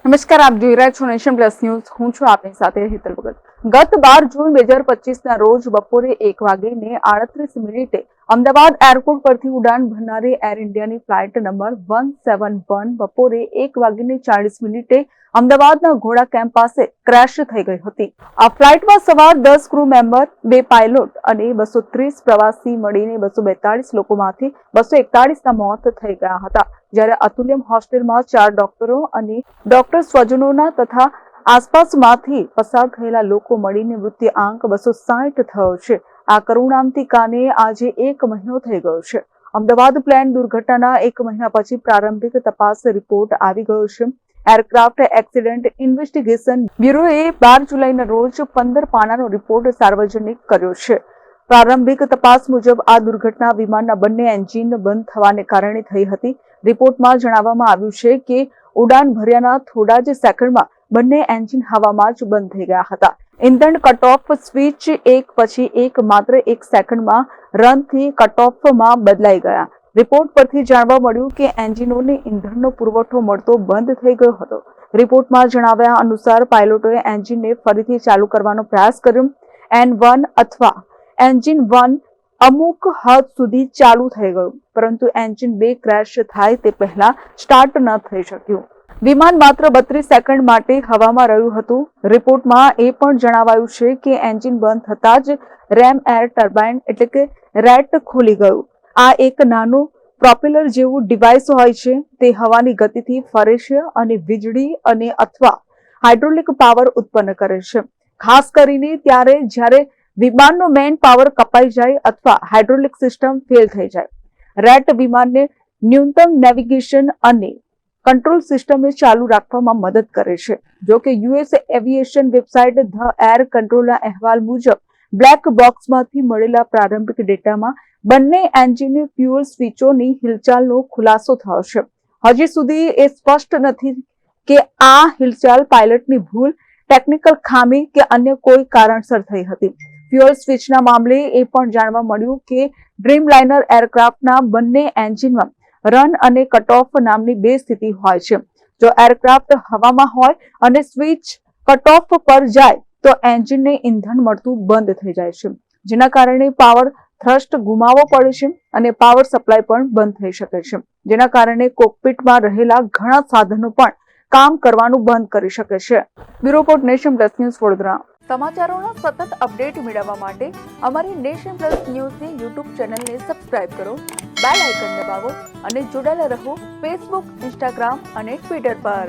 નમસ્કાર, આપ જોઈ રહ્યા છો નેશન પ્લસ ન્યૂઝ. હું છું આપની સાથે હેતલ ભગત. ગત 12 જૂન 2025 ના રોજ બપોરે 1:38 અમદાવાદ એરપોર્ટ પરથી ઉડાન ભરનારી એર ઇન્ડિયાની ફ્લાઇટ નંબર 171 બપોરે 1:40 અમદાવાદના ઘોડા કેમ્પ પાસે ક્રેશ થઈ ગઈ હતી. આ ફ્લાઇટમાં સવાર 10 ક્રૂ મેમ્બર, 2 પાયલોટ અને 230 પ્રવાસી મળીને 242 લોકોમાંથી 241ના મોત થઈ ગયા હતા. જ્યારે અતુલ્યમ હોસ્ટેલમાં 4 ડોક્ટરો અને ડોક્ટર સ્વજનોના તથા આસપાસમાંથી પસાર થયેલા લોકો મળીને મૃત્યુઆંક 260 થયો છે. આ કરુણાંતિકાને આજે 1 મહિનો થઈ ગયો છે. અમદાવાદ પ્લેન દુર્ઘટનાના 1 મહિના પછી પ્રારંભિક તપાસ રિપોર્ટ આવી ગયો છે. એરક્રાફ્ટ એક્સિડન્ટ ઇન્વેસ્ટિગેશન બ્યુરોએ 12 જુલાઈના રોજ 15 પાનાનો રિપોર્ટ સાર્વજનિક કર્યો છે. પ્રારંભિક તપાસ મુજબ આ દુર્ઘટના વિમાનના બંને એન્જિન બંધ થવાને કારણે થઈ હતી. રિપોર્ટમાં જણાવવામાં આવ્યું છે કે ઉડાન ભર્યાના થોડા જ સેકન્ડમાં બંને એન્જિન હવામાં જ બંધ થઈ ગયા હતા. ઇંધણ કટ ઓફ સ્વિચ એક પછી એક માત્ર 1 સેકન્ડમાં રનથી કટ ઓફમાં બદલાઈ ગયા. રિપોર્ટ પરથી જાણવા મળ્યું કે એન્જિનોને ઇંધણનો પુરવઠો મળતો બંધ થઈ ગયો હતો. રિપોર્ટમાં જણાવ્યા અનુસાર પાયલોટોએ એન્જિનને ફરીથી ચાલુ કરવાનો પ્રયાસ કર્યો. N1 અથવા એન્જિન 1 અમુક હદ સુધી ચાલુ થઈ ગયું, પરંતુ એન્જિન 2 ક્રેશ થાય તે પહેલા સ્ટાર્ટ ન થઈ શક્યું. વિમાન માત્ર 32 સેકન્ડ માટે હવામાં રહ્યું હતું. રિપોર્ટમાં એ પણ જણાવાયું છે કે એન્જિન બંધ થતાં જ રેમ એર ટર્બાઇન એટલે કે રેટ ખુલી ગયું. આ એક નાનું પ્રોપેલર જેવું ડિવાઇસ હોય છે. તે હવાની ગતિથી ફરે છે અને વીજળી અને અથવા હાઇડ્રોલિક પાવર ઉત્પન્ન કરે છે. ખાસ કરીને ત્યારે જ્યારે વિમાનનો મેઇન પાવર કપાઈ જાય અથવા હાઇડ્રોલિક સિસ્ટમ ફેલ થઈ જાય. રેટ વિમાનને ન્યૂનતમ નેવિગેશન અને કંટ્રોલ સિસ્ટમને ચાલુ રાખવામાં મદદ કરે છે. જો કે US aviation website the air કંટ્રોલના અહેવાલ મુજબ બ્લેક બોક્સમાંથી મળેલા પ્રારંભિક ડેટામાં બંને એન્જિનની ફ્યુઅલ સ્વિચોની હિલચાલનો ખુલાસો થયો છે. હજી સુધી એ સ્પષ્ટ નથી કે આ હિલચાલ પાયલટની ભૂલ, ટેકનિકલ ખામી કે અન્ય કોઈ કારણસર થઈ હતી. ફ્યુઅલ સ્વિચના મામલે એ પણ જાણવા મળ્યું કે ડ્રીમલાઇનર એરક્રાફ્ટના બંને એન્જિનમાં રન અને કટ ઓફ નામની 2 સ્થિતિ હોય છે. જો એરક્રાફ્ટ હવામાં હોય અને સ્વિચ કટ ઓફ પર જાય તો એન્જિનને ઇંધણ મળતું બંધ થઈ જાય છે, જેના કારણે પાવર થ્રસ્ટ ગુમાવવો પડે છે અને પાવર સપ્લાય પણ બંધ થઈ શકે છે, જેના કારણે કોકપિટમાં રહેલા ઘણા સાધનો પણ કામ કરવાનું બંધ કરી શકે છે. Bureau report, nation plus news, Vadodara. સમાચારોના સતત અપડેટ મેળવવા માટે અમારી નેશન પ્લસ ન્યૂઝની યુટ્યુબ ચેનલને સબસ્ક્રાઇબ કરો, બેલ આઇકન દબાવો અને જોડાયેલા રહો ફેસબુક, ઇન્સ્ટાગ્રામ અને ટ્વિટર પર.